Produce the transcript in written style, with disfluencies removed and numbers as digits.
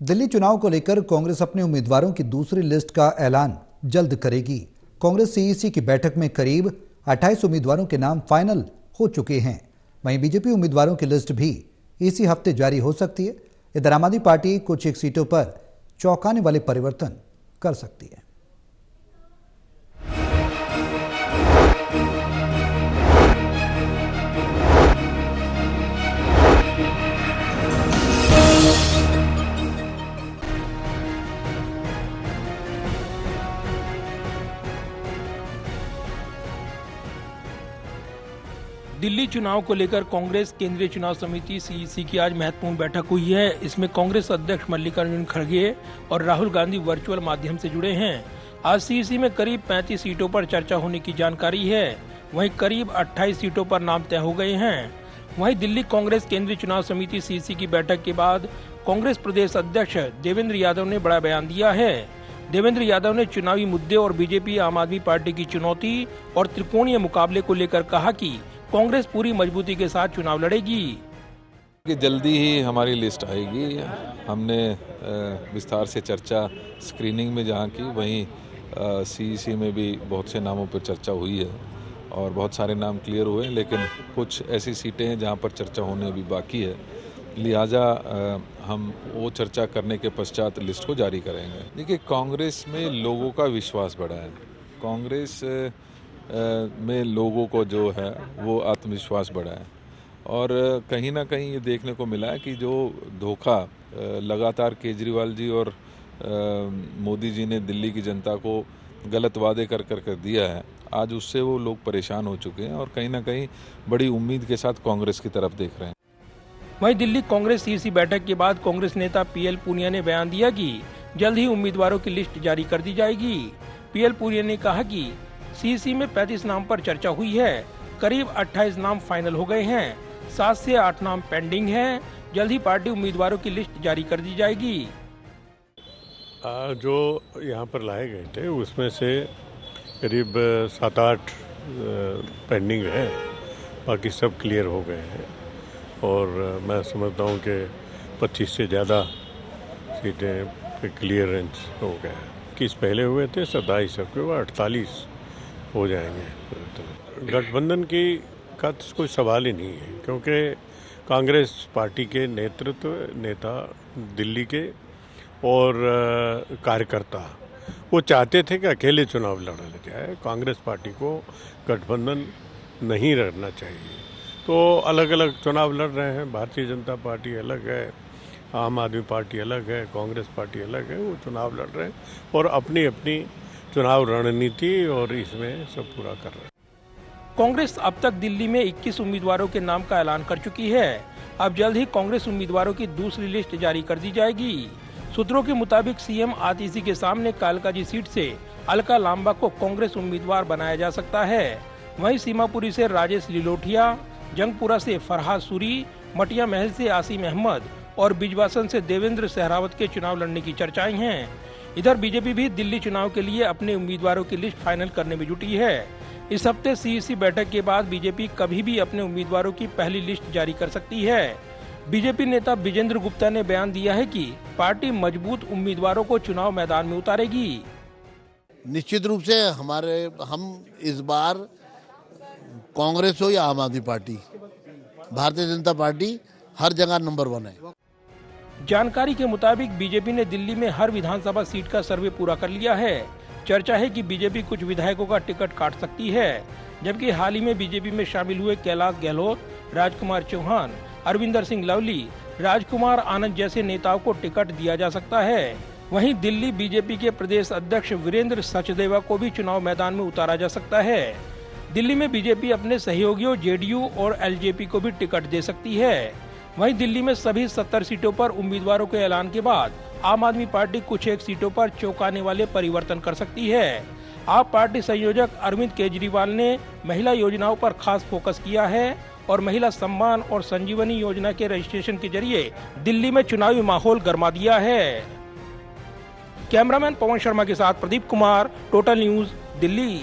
दिल्ली चुनाव को लेकर कांग्रेस अपने उम्मीदवारों की दूसरी लिस्ट का ऐलान जल्द करेगी। कांग्रेस सीईसी की बैठक में करीब 28 उम्मीदवारों के नाम फाइनल हो चुके हैं। वहीं बीजेपी उम्मीदवारों की लिस्ट भी इसी हफ्ते जारी हो सकती है। इधर आम आदमी पार्टी कुछ एक सीटों पर चौंकाने वाले परिवर्तन कर सकती है। दिल्ली चुनाव को लेकर कांग्रेस केंद्रीय चुनाव समिति सीईसी की आज महत्वपूर्ण बैठक हुई है। इसमें कांग्रेस अध्यक्ष मल्लिकार्जुन खड़गे और राहुल गांधी वर्चुअल माध्यम से जुड़े हैं। आज सीईसी में करीब 35 सीटों पर चर्चा होने की जानकारी है। वहीं करीब 28 सीटों पर नाम तय हो गए हैं। वहीं दिल्ली कांग्रेस केंद्रीय चुनाव समिति सीईसी की बैठक के बाद कांग्रेस प्रदेश अध्यक्ष देवेंद्र यादव ने बड़ा बयान दिया है। देवेंद्र यादव ने चुनावी मुद्दे और बीजेपी आम आदमी पार्टी की चुनौती और त्रिकोणीय मुकाबले को लेकर कहा कि कांग्रेस पूरी मजबूती के साथ चुनाव लड़ेगी। जल्दी ही हमारी लिस्ट आएगी। हमने विस्तार से चर्चा स्क्रीनिंग में जहाँ की, वहीं सीईसी में भी बहुत से नामों पर चर्चा हुई है और बहुत सारे नाम क्लियर हुए, लेकिन कुछ ऐसी सीटें हैं जहाँ पर चर्चा होने अभी बाकी है। लिहाजा हम वो चर्चा करने के पश्चात लिस्ट को जारी करेंगे। देखिए, कांग्रेस में लोगों का विश्वास बढ़ा है। कांग्रेस में लोगों को जो है वो आत्मविश्वास बढ़ा है और कहीं ना कहीं ये देखने को मिला है कि जो धोखा लगातार केजरीवाल जी और मोदी जी ने दिल्ली की जनता को गलत वादे कर दिया है, आज उससे वो लोग परेशान हो चुके हैं और कहीं ना कहीं बड़ी उम्मीद के साथ कांग्रेस की तरफ देख रहे हैं। वहीं दिल्ली कांग्रेस सीईसी बैठक के बाद कांग्रेस नेता पीएल पूनिया ने बयान दिया कि जल्द ही उम्मीदवारों की लिस्ट जारी कर दी जाएगी। पीएल पूनिया ने कहा कि सीईसी में 35 नाम पर चर्चा हुई है। करीब 28 नाम फाइनल हो गए हैं। 7 से 8 नाम पेंडिंग हैं। जल्द ही पार्टी उम्मीदवारों की लिस्ट जारी कर दी जाएगी। जो यहाँ पर लाए गए थे उसमें से करीब 7-8 पेंडिंग है, बाकी सब क्लियर हो गए हैं और मैं समझता हूँ कि 25 से ज़्यादा सीटें पे क्लियरेंस हो गया है। 21 पहले हुए थे, 27 अब के 48 हो जाएंगे। गठबंधन का कोई सवाल ही नहीं है, क्योंकि कांग्रेस पार्टी के नेता दिल्ली के और कार्यकर्ता वो चाहते थे कि अकेले चुनाव लड़ा जाए। कांग्रेस पार्टी को गठबंधन नहीं लड़ना चाहिए, तो अलग अलग चुनाव लड़ रहे हैं। भारतीय जनता पार्टी अलग है, आम आदमी पार्टी अलग है, कांग्रेस पार्टी अलग है। वो चुनाव लड़ रहे हैं और अपनी अपनी चुनाव रणनीति और इसमें सब पूरा कर रहे हैं। कांग्रेस अब तक दिल्ली में 21 उम्मीदवारों के नाम का ऐलान कर चुकी है। अब जल्द ही कांग्रेस उम्मीदवारों की दूसरी लिस्ट जारी कर दी जाएगी। सूत्रों के मुताबिक सीएम आतिशी के सामने कालकाजी सीट से अलका लांबा को कांग्रेस उम्मीदवार बनाया जा सकता है। वहीं सीमापुरी से राजेश लिलोठिया, जंगपुरा से फरहाद सूरी, मटिया महल से आसिम अहमद और बिजवासन से देवेंद्र सहरावत के चुनाव लड़ने की चर्चाएं हैं। इधर बीजेपी भी दिल्ली चुनाव के लिए अपने उम्मीदवारों की लिस्ट फाइनल करने में जुटी है। इस हफ्ते सीईसी बैठक के बाद बीजेपी कभी भी अपने उम्मीदवारों की पहली लिस्ट जारी कर सकती है। बीजेपी नेता विजेंद्र गुप्ता ने बयान दिया है कि पार्टी मजबूत उम्मीदवारों को चुनाव मैदान में उतारेगी। निश्चित रूप से हम इस बार कांग्रेस हो या आम आदमी पार्टी, भारतीय जनता पार्टी हर जगह नंबर 1 है। जानकारी के मुताबिक बीजेपी ने दिल्ली में हर विधानसभा सीट का सर्वे पूरा कर लिया है। चर्चा है कि बीजेपी कुछ विधायकों का टिकट काट सकती है, जबकि हाल ही में बीजेपी में शामिल हुए कैलाश गहलोत, राजकुमार चौहान, अरविंदर सिंह लवली, राजकुमार आनंद जैसे नेताओं को टिकट दिया जा सकता है। वहीं दिल्ली बीजेपी के प्रदेश अध्यक्ष वीरेंद्र सचदेवा को भी चुनाव मैदान में उतारा जा सकता है। दिल्ली में बीजेपी अपने सहयोगियों जेडीयू और एलजेपी को भी टिकट दे सकती है। वहीं दिल्ली में सभी 70 सीटों पर उम्मीदवारों के ऐलान के बाद आम आदमी पार्टी कुछ एक सीटों पर चौंकाने वाले परिवर्तन कर सकती है। आप पार्टी संयोजक अरविंद केजरीवाल ने महिला योजनाओं पर खास फोकस किया है और महिला सम्मान और संजीवनी योजना के रजिस्ट्रेशन के जरिए दिल्ली में चुनावी माहौल गरमा दिया है। कैमरामैन पवन शर्मा के साथ प्रदीप कुमार, टोटल न्यूज, दिल्ली।